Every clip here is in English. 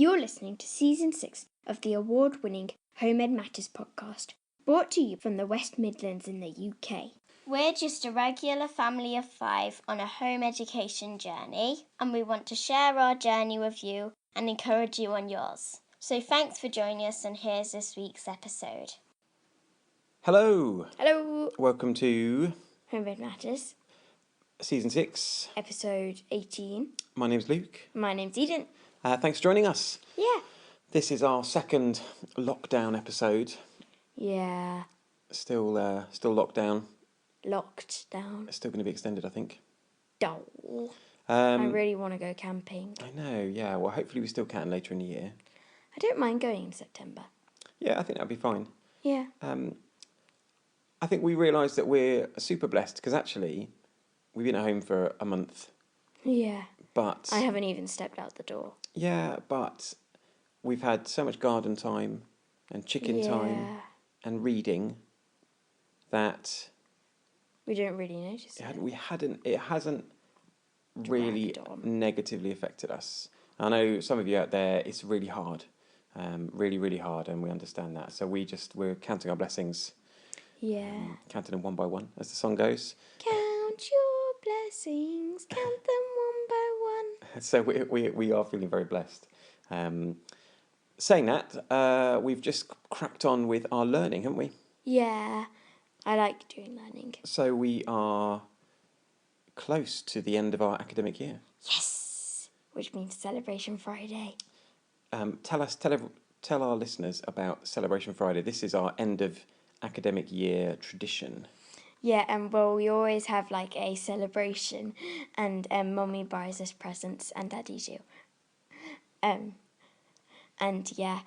You're listening to Season 6 of the award-winning Home Ed Matters podcast, brought to you from the West Midlands in the UK. We're just a regular family of 5 on a home education journey, and we want to share our journey with you and encourage you on yours. So thanks for joining us, and here's this week's episode. Hello. Hello. Welcome to Home Ed Matters, Season 6. episode 18. My name's Luke. My name's Eden. Thanks for joining us. Yeah. This is our second lockdown episode. Yeah. Still locked down. Locked down. It's still going to be extended, I think. Dull. I really want to go camping. I know, yeah. Well, hopefully we still can later in the year. I don't mind going in September. Yeah, I think that'll be fine. Yeah. I think we realised that we're super blessed because actually we've been at home for a month. Yeah. But I haven't even stepped out the door. yeah, but we've had so much garden time and chicken time and reading that We don't really notice it. it hasn't really negatively affected us. I know some of you out there, it's really hard, really, really hard, and we understand that. So we're counting our blessings. Yeah. Counting them one by one, as the song goes. Count your blessings, count them one by one. So we are feeling very blessed. Saying that, we've just cracked on with our learning, haven't we? Yeah, I like doing learning. So we are close to the end of our academic year. Yes, which means Celebration Friday. Tell our listeners about Celebration Friday. This is our end of academic year tradition. Yeah, and well, we always have like a celebration, and Mummy buys us presents, and Daddy do. And yeah,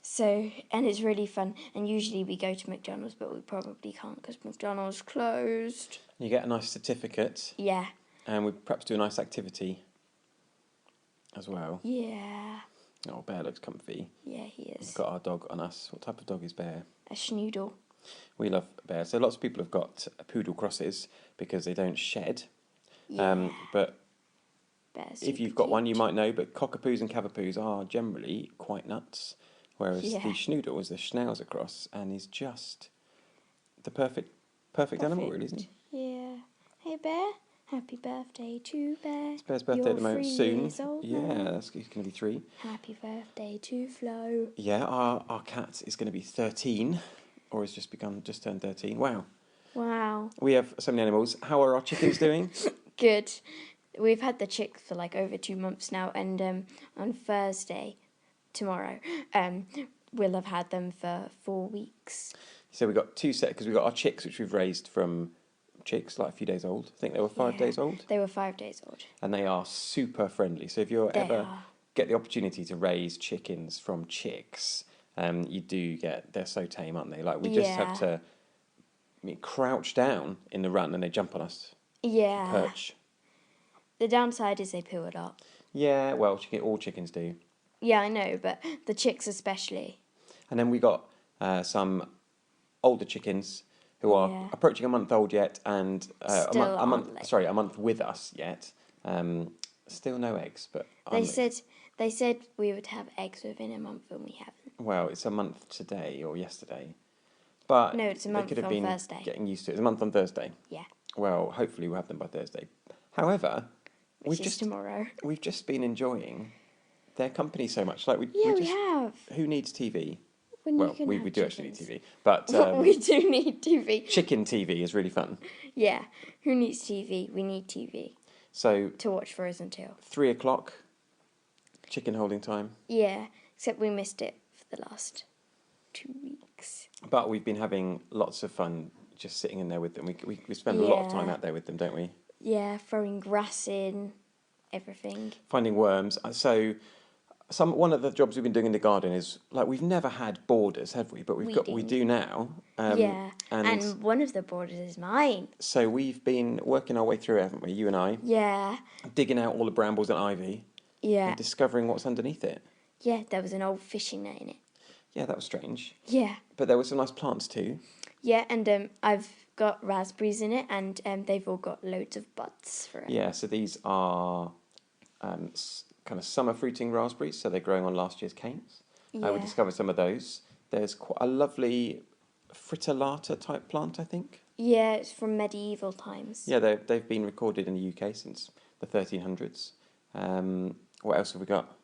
so, and it's really fun, and usually we go to McDonald's, but we probably can't because McDonald's closed. You get a nice certificate. Yeah. And we perhaps do a nice activity as well. Yeah. Oh, Bear looks comfy. Yeah, he is. We've got our dog on us. What type of dog is Bear? A schnoodle. We love Bear. So lots of people have got poodle crosses because they don't shed. Yeah. But Bear's if you've super got one, cute. you might know, but cockapoos and cavapoos are generally quite nuts, whereas the schnoodle is the schnauzer cross and is just the perfect animal, really, isn't he? Yeah. Hey, Bear. Happy birthday to Bear. It's Bear's birthday at the moment, 3 soon. years old Yeah, now. he's going to be 3. Happy birthday to Flo. Yeah, our cat is going to be 13, or has just turned 13. Wow. Wow. We have so many animals. How are our chickens doing? Good. We've had the chicks for like over 2 months now, and on Thursday, tomorrow, we'll have had them for 4 weeks. So we've got 2 sets, because we've got our chicks, which we've raised from chicks like a few days old. I think they were 5 days old. They were 5 days old. And they are super friendly. So if you get the opportunity to raise chickens from chicks, you do they're so tame, aren't they? Like we just have to crouch down in the run and they jump on us. Yeah. Perch. The downside is they poo a lot. Yeah, well, all chickens do. Yeah, I know, but the chicks especially. And then we got some older chickens who are approaching a month old yet, and a month with us yet. Still no eggs, but they said we would have eggs within a month, and we haven't. Well, it's a month today or yesterday, but no, it's a month they could have on been Thursday. Getting used to it. It's a month on Thursday. Yeah. Well, hopefully we'll have them by Thursday. However, tomorrow. We've just been enjoying their company so much. Like we have. Who needs TV? We do actually need TV, but we do need TV. Chicken TV is really fun. Yeah, who needs TV? We need TV. So to watch Frozen 2. 3:00, chicken holding time. Yeah, except we missed it for the last 2 weeks. But we've been having lots of fun just sitting in there with them. We spend a lot of time out there with them, don't we? Yeah, throwing grass in, everything. Finding worms. So one of the jobs we've been doing in the garden is like we've never had borders, have we? But we do now. And one of the borders is mine. So we've been working our way through it, haven't we? You and I. Yeah. Digging out all the brambles and ivy. Yeah. And discovering what's underneath it. Yeah, there was an old fishing net in it. Yeah, that was strange. Yeah. But there were some nice plants too. Yeah, and I've got raspberries in it, and they've all got loads of buds for it. Yeah, so these are kind of summer fruiting raspberries, so they're growing on last year's canes. Yeah. We discovered some of those. There's quite a lovely fritillata type plant, I think. Yeah, it's from medieval times. Yeah, they've been recorded in the UK since the 1300s. What else have we got?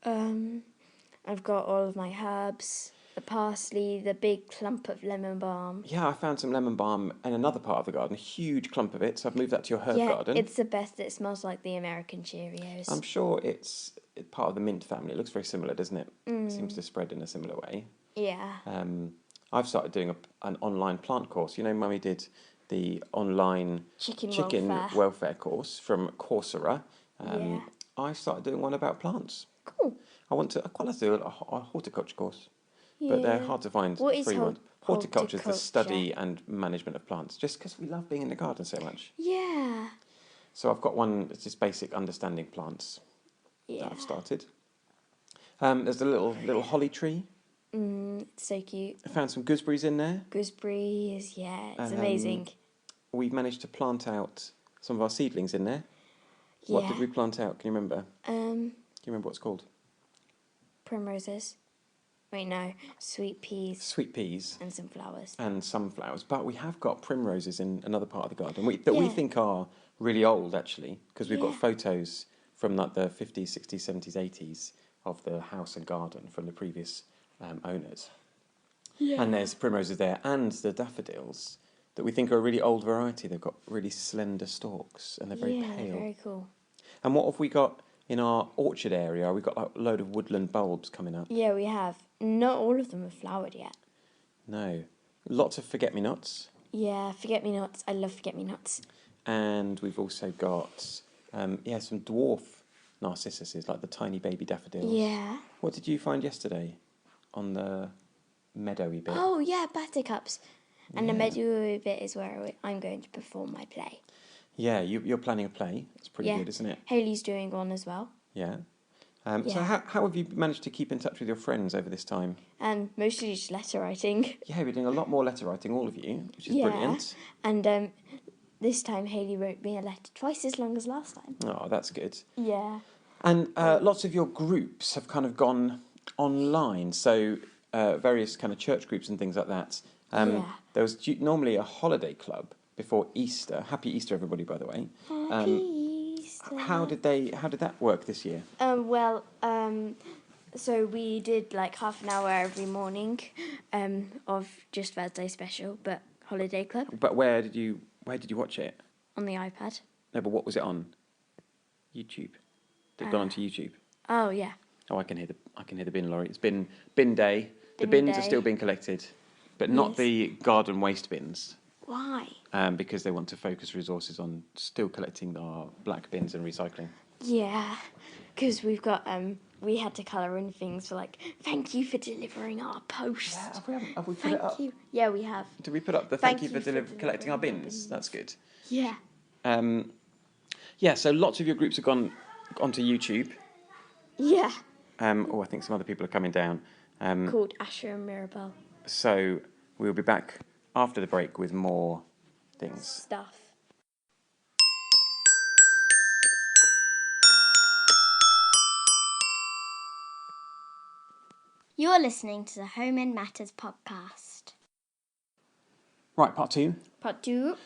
I've got all of my herbs, the parsley, the big clump of lemon balm. Yeah, I found some lemon balm in another part of the garden, a huge clump of it, so I've moved that to your herb garden. It's the best. It smells like the American Cheerios. I'm sure it's part of the mint family. It looks very similar, doesn't it? It seems to spread in a similar way. Yeah. I've started doing an online plant course. You know, Mummy did the online Chicken welfare course from Coursera. Yeah. I started doing one about plants. Cool. I quite like to do a horticulture course, but they're hard to find. What is free ones. Horticulture is the horticulture? study and management of plants, just because we love being in the garden so much. Yeah. So I've got one that's just basic understanding plants Yeah. that I've started. There's a little holly tree. It's so cute. I found some gooseberries in there. Gooseberries, yeah, it's amazing. We've managed to plant out some of our seedlings in there. What did we plant out? Can you remember? Can you remember what it's called? Primroses. Wait, no. Sweet peas Sweet peas and some flowers. and sunflowers. But we have got primroses in another part of the garden we think are really old, actually, because we've got photos from like the 50s, 60s, 70s, 80s of the house and garden from the previous owners. Yeah. And there's primroses there and the daffodils that we think are a really old variety. They've got really slender stalks and they're very pale. Very cool. And what have we got in our orchard area? We've got like, a load of woodland bulbs coming up. Yeah, we have. Not all of them have flowered yet. No. Lots of forget-me-nots. Yeah, forget-me-nots. I love forget-me-nots. And we've also got, some dwarf narcissuses, like the tiny baby daffodils. Yeah. What did you find yesterday on the meadowy bit? Oh, yeah, buttercups. And the meadowy bit is where I'm going to perform my play. Yeah, you're planning a play. It's pretty good, isn't it? Haley's doing one as well. Yeah. So how have you managed to keep in touch with your friends over this time? Mostly just letter writing. Yeah, we're doing a lot more letter writing, all of you, which is brilliant. And this time Haley wrote me a letter twice as long as last time. Oh, that's good. Yeah. And lots of your groups have kind of gone online, so various kind of church groups and things like that. There was normally a holiday club before Easter. Happy Easter, everybody, by the way. Happy Easter. How did that work this year? So we did like half an hour every morning of just Thursday special, but holiday club. But where did you watch it? On the iPad. No, but what was it on? YouTube. They've gone onto YouTube. Oh yeah. Oh, I can hear the bin lorry. It's bin day. The bins are still being collected, but not the garden waste bins. Why? Because they want to focus resources on still collecting our black bins and recycling. Yeah, because we've got we had to colour in things for like thank you for delivering our post. Yeah, have we put it up? You. Yeah, we have. Did we put up the thank you for collecting our bins? That's good. Yeah. So lots of your groups have gone onto YouTube. Yeah. I think some other people are coming down. Called Asher and Mirabelle. So we'll be back after the break with more things. Stuff. You're listening to the Home in Matters podcast. Right, part 2. Part 2.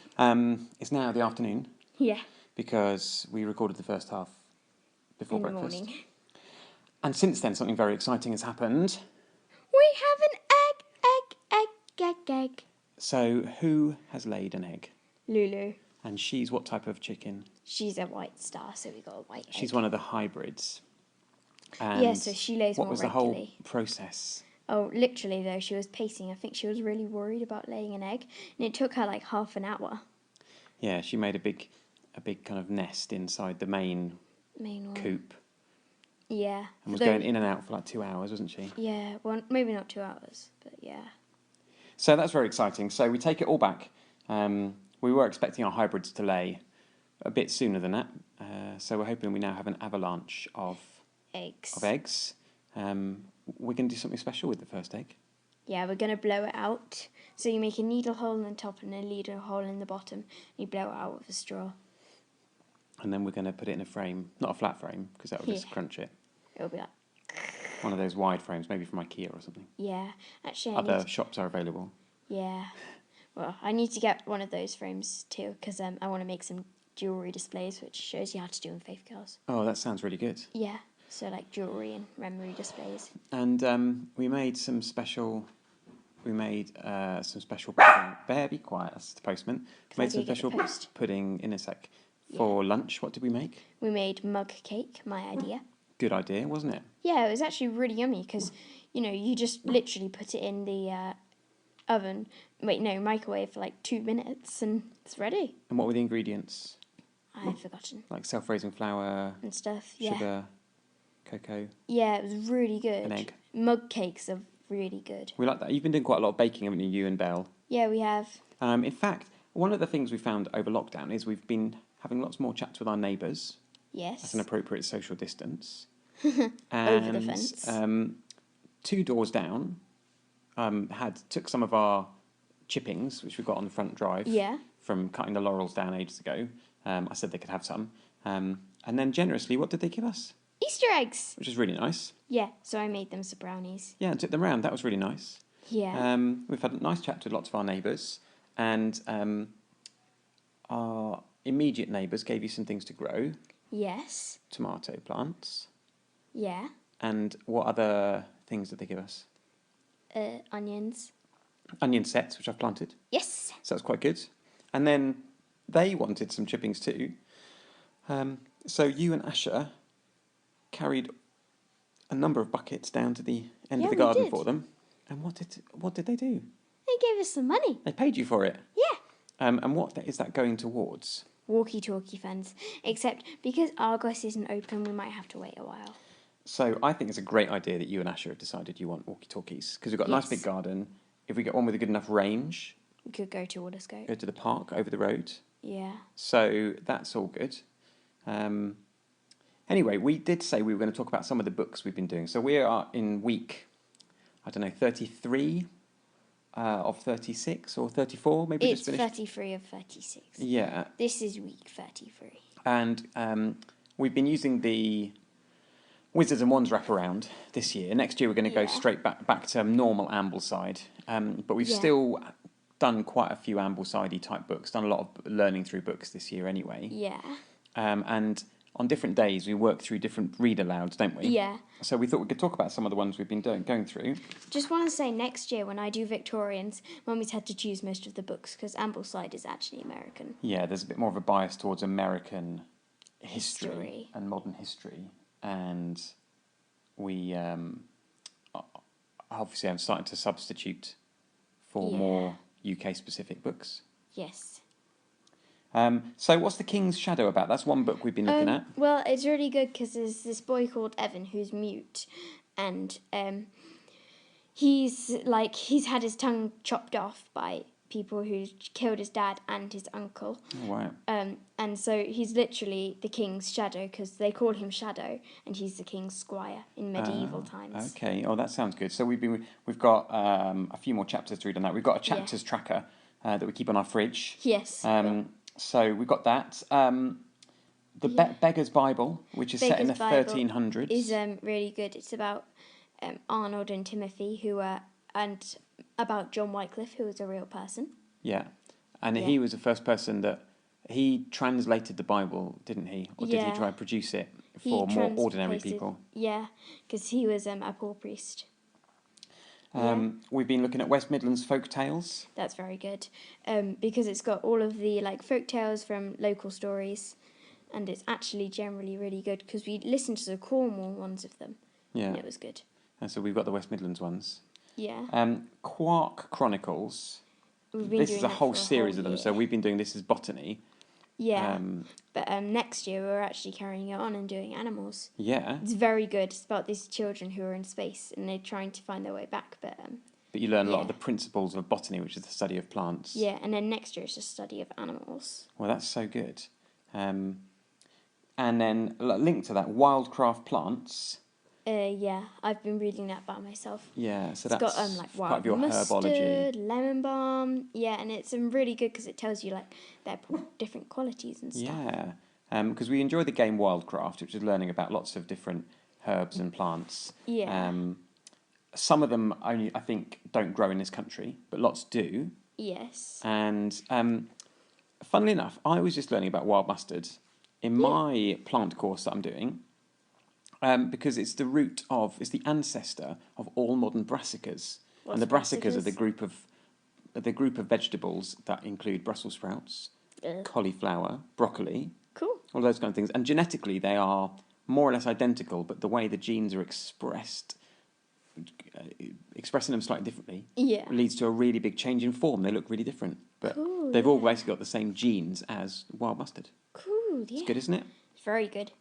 It's now the afternoon. Yeah. Because we recorded the first half before breakfast. In the morning. And since then, something very exciting has happened. We have an egg. So, who has laid an egg? Lulu. And she's what type of chicken? She's a white star, so we got a white egg. She's one of the hybrids. And yeah, so she lays more regularly. What was the whole process? Oh, literally though, she was pacing. I think she was really worried about laying an egg, and it took her like half an hour. Yeah, she made a big kind of nest inside the main one. coop. Yeah. And was going in and out for like 2 hours, wasn't she? Yeah, well, maybe not 2 hours, but yeah. So that's very exciting. So we take it all back. We were expecting our hybrids to lay a bit sooner than that. So we're hoping we now have an avalanche of eggs. We're going to do something special with the first egg. Yeah, we're going to blow it out. So you make a needle hole in the top and a needle hole in the bottom. And you blow it out with a straw. And then we're going to put it in a frame, not a flat frame, because that will just crunch it. It'll be like, One of those wide frames, maybe from IKEA or something. yeah. Actually, Other shops are available. yeah. Well, I need to get one of those frames too, because I want to make some jewellery displays, which shows you how to do in Faith Girls. Oh, that sounds really good. Yeah. So like jewellery and memory displays. And we made some special... pudding. Bear, be quiet, that's the postman. Made some special pudding in a sec. For lunch, what did we make? We made mug cake, my idea. Good idea, wasn't it? Yeah, it was actually really yummy because, you just literally put it in the microwave for like 2 minutes and it's ready. And what were the ingredients? I've forgotten. Like self-raising flour and stuff, yeah. Sugar, cocoa. Yeah, it was really good. An egg. Mug cakes are really good. We like that. You've been doing quite a lot of baking, haven't you and Belle? Yeah, we have. In fact, one of the things we found over lockdown is we've been having lots more chats with our neighbours. Yes. That's an appropriate social distance. Over the fence. 2 doors down, took some of our chippings, which we got on the front drive. Yeah. From cutting the laurels down ages ago. I said they could have some. And then generously, what did they give us? Easter eggs. Which is really nice. Yeah, so I made them some brownies. Yeah, and took them round. That was really nice. Yeah. We've had a nice chat with lots of our neighbours. And our immediate neighbours gave you some things to grow. Yes. Tomato plants. Yeah. And what other things did they give us? Onions. Onion sets, which I've planted. Yes. So that's quite good. And then they wanted some chippings too. So you and Asher carried a number of buckets down to the end of the garden for them. And what did they do? They gave us some money. They paid you for it? Yeah. And what is that going towards? Walkie-talkie funds. Except because Argos isn't open, we might have to wait a while. So I think it's a great idea that you and Asher have decided you want walkie-talkies. Because we've got a nice big garden. If we get one with a good enough range... We could go to Alderscote. Go to the park over the road. Yeah. So that's all good. Anyway, we did say we were going to talk about some of the books we've been doing. So we are in week, 33 of 36 or 34, maybe it's just finished. 33 of 36. Yeah. This is week 33. And we've been using the Wizards and Wands wraparound this year. Next year we're going to go straight back to normal Ambleside. But we've still done quite a few Ambleside-y type books, done a lot of learning through books this year anyway. Yeah. And on different days we work through different read-alouds, don't we? Yeah. So we thought we could talk about some of the ones we've been going through. Just want to say, next year when I do Victorians, Mummy's had to choose most of the books because Ambleside is actually American. Yeah, there's a bit more of a bias towards American history. And modern history. And we obviously I'm starting to substitute for more UK-specific books. Yes. So what's The King's Shadow about? That's one book we've been looking at. Well, it's really good because there's this boy called Evan who's mute, and he's had his tongue chopped off by people who killed his dad and his uncle. Oh, wow. And so he's literally the king's shadow because they call him Shadow, and he's the king's squire in medieval times. Okay. Oh, that sounds good. So we've got a few more chapters to read on that. We've got a chapters tracker that we keep on our fridge. Yes. So we've got that. The Beggar's Bible, which is set in the 1300s. Is really good. It's about Arnold and Timothy, and about John Wycliffe, who was a real person. Yeah, and he was the first person that he translated the Bible, didn't he? Or did he try and produce it for more ordinary people? Yeah, because he was a poor priest. We've been looking at West Midlands folk tales. That's very good, because it's got all of the folk tales from local stories, and it's actually generally really good because we listened to the Cornwall ones of them. Yeah, and it was good. And so we've got the West Midlands ones. Yeah. Quark Chronicles. This is a whole series of them. So we've been doing this as botany. Yeah. But next year we're actually carrying it on and doing animals. Yeah. It's very good. It's about these children who are in space and they're trying to find their way back. But you learn a lot of the principles of botany, which is the study of plants. Yeah, and then next year it's the study of animals. Well, that's so good. And then linked to that, Wildcraft Plants. Yeah, I've been reading that by myself. Yeah, so it's that's got part of your mustard, herbology. Lemon balm, yeah, and it's really good because it tells you their different qualities and stuff. Yeah, because we enjoy the game Wildcraft, which is learning about lots of different herbs and plants. Yeah. Some of them only, I think, don't grow in this country, but lots do. Yes. And funnily enough, I was just learning about wild mustard in my plant course that I'm doing, because it's the ancestor of all modern brassicas. What's and the brassicas are brassicas? the group of vegetables that include Brussels sprouts, cauliflower, broccoli, Cool. all those kind of things. And genetically, they are more or less identical, but the way the genes are expressing them slightly differently, leads to a really big change in form. They look really different, but Cool, they've all basically got the same genes as wild mustard. Cool. Yeah. It's good, isn't it? Very good.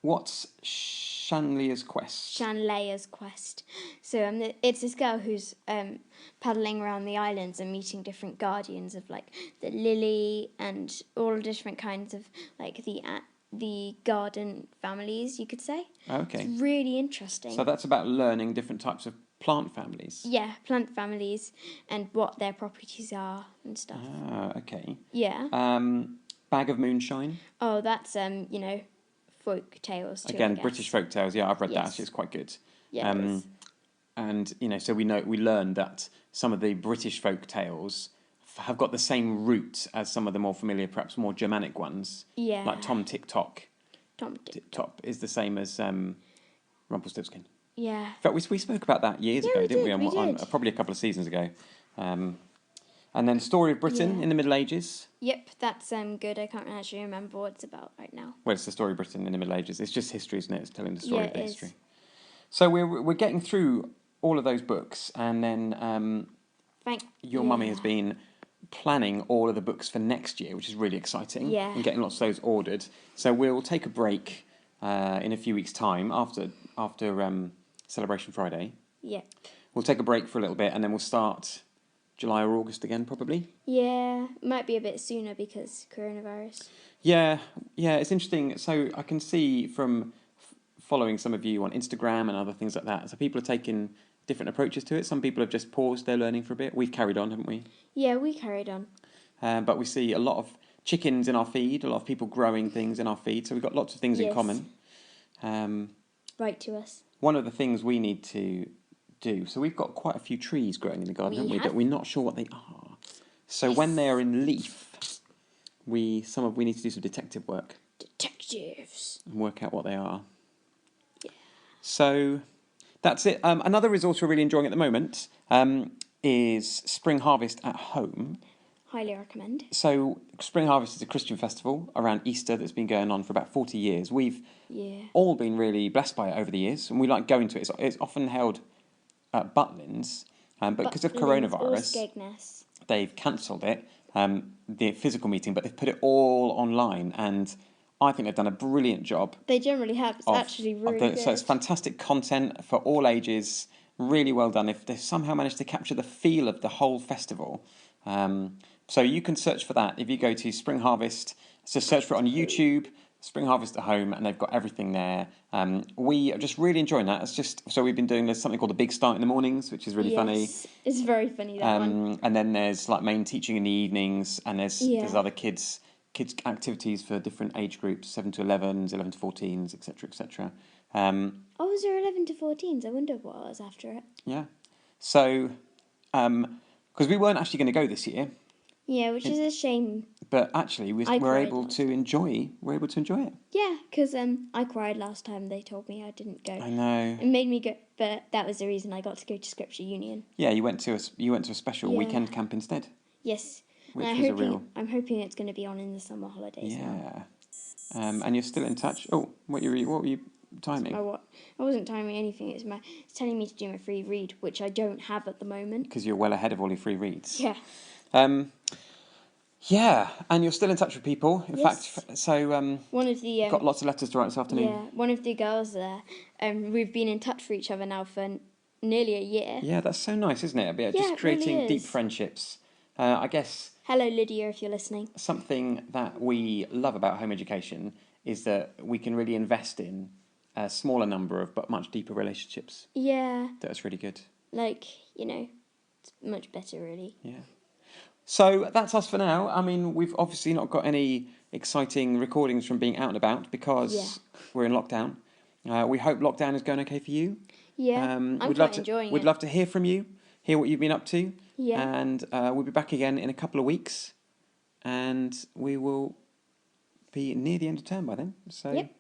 What's Shanlia's quest? Shanlaya's quest. So it's this girl who's paddling around the islands and meeting different guardians of like the lily and all different kinds of like the garden families, you could say. Okay. It's really interesting. So that's about learning different types of plant families. Yeah, plant families and what their properties are and stuff. Ah, okay. Yeah. Bag of Moonshine. Oh, that's folk tales too. Again, I guess. British folk tales. Yeah, I've read that. Yes. Actually, it's quite good. Yeah. It is. And so we learned that some of the British folk tales have got the same root as some of the more familiar, perhaps more Germanic ones. Yeah. Like Tom Tick-Tock. Tom Tick-Tock is the same as Rumpelstiltskin. Yeah. In fact, we spoke about that years ago, didn't we? We did. Probably a couple of seasons ago. And then Story of Britain in the Middle Ages. Yep, that's good. I can't actually remember what it's about right now. Well, it's the story of Britain in the Middle Ages. It's just history, isn't it? It's telling the story of the it is. history. So we're getting through all of those books, and then your mummy has been planning all of the books for next year, which is really exciting. Yeah. And getting lots of those ordered. So we'll take a break in a few weeks' time after Celebration Friday. Yeah. We'll take a break for a little bit, and then we'll start July or August again, probably. Yeah, might be a bit sooner because coronavirus. Yeah, it's interesting. So I can see from following some of you on Instagram and other things like that, so people are taking different approaches to it. Some people have just paused their learning for a bit. We've carried on, haven't we? Yeah, we carried on. But we see a lot of chickens in our feed, a lot of people growing things in our feed, so we've got lots of things in common. Write to us. One of the things we need to do, so we've got quite a few trees growing in the garden, haven't we? But we're not sure what they are. So when they are in leaf, we need to do some detective work. Detectives. And work out what they are. Yeah. So that's it. Another resource we're really enjoying at the moment is Spring Harvest at Home. Highly recommend. So Spring Harvest is a Christian festival around Easter that's been going on for about 40 years. We've all been really blessed by it over the years, and we like going to it. It's often held at Butlins, but because of coronavirus, they've cancelled it, the physical meeting, but they've put it all online, and I think they've done a brilliant job. They generally have. It's actually really good. So it's fantastic content for all ages, really well done. If they've somehow managed to capture the feel of the whole festival. So you can search for that if you go to Spring Harvest. So search for it on YouTube, Spring Harvest at Home, and they've got everything there. We are just really enjoying that. So we've been doing there's something called the Big Start in the mornings, which is really funny. It's very funny, that one. And then there's like main teaching in the evenings, and there's other kids activities for different age groups, 7 to 11s, 11 to 14s, etc., etc. Was there 11 to 14s? I wonder what was after it. Yeah. So, because we weren't actually going to go this year. Yeah, which is a shame. But actually, we're able to enjoy it. Yeah, because I cried last time they told me I didn't go. I know. It made me go, but that was the reason I got to go to Scripture Union. Yeah, you went to a special weekend camp instead. Yes. Which was I'm hoping it's going to be on in the summer holidays. Yeah. And you're still in touch. Oh, what were you timing? I wasn't timing anything. It's telling me to do my free read, which I don't have at the moment. Because you're well ahead of all your free reads. Yeah. Yeah, and you're still in touch with people. In fact, so one of the got lots of letters to write this afternoon. Yeah, one of the girls there. We've been in touch for each other now for nearly a year. Yeah, that's so nice, isn't it? Just creating really deep friendships. I guess. Hello, Lydia, if you're listening. Something that we love about home education is that we can really invest in a smaller number of but much deeper relationships. Yeah. That's really good. It's much better, really. Yeah. So that's us for now. I mean, we've obviously not got any exciting recordings from being out and about because we're in lockdown. We hope lockdown is going okay for you. Yeah, I'm quite enjoying it. We'd love to hear from you, hear what you've been up to. Yeah. And we'll be back again in a couple of weeks. And we will be near the end of term by then. So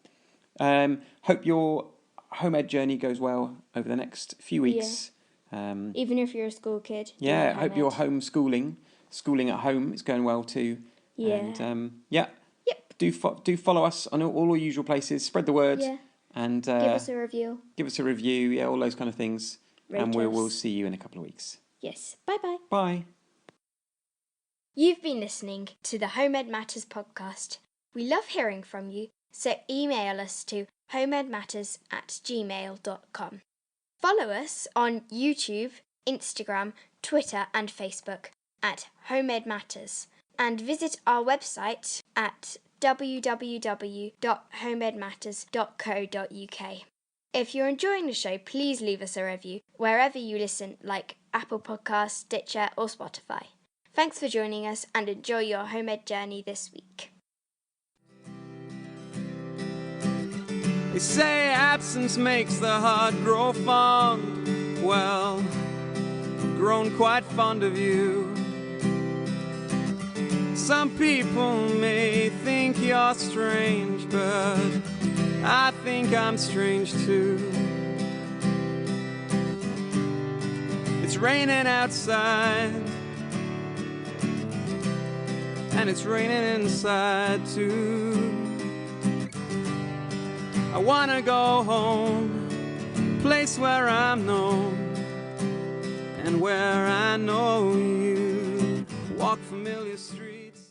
hope your home ed journey goes well over the next few weeks. Yeah. Even if you're a school kid. Yeah, I hope your schooling at home is going well too. Yeah. And do follow us on all the usual places. Spread the word. Yeah. And give us a review. Yeah, all those kind of things. Rate and we us. will see you in a couple of weeks. Yes. Bye-bye. Bye. You've been listening to the Home Ed Matters podcast. We love hearing from you, so email us to homeedmatters@gmail.com. Follow us on YouTube, Instagram, Twitter and Facebook at Home Ed Matters, and visit our website at www.homeedmatters.co.uk. If you're enjoying the show, please leave us a review wherever you listen, like Apple Podcasts, Stitcher or Spotify. Thanks for joining us and enjoy your home ed journey this week. They say absence makes the heart grow fond. Well, I've grown quite fond of you. Some people may think you're strange, but I think I'm strange too. It's raining outside, and it's raining inside too. I wanna go home, place where I'm known, and where I know you. Walk familiar streets.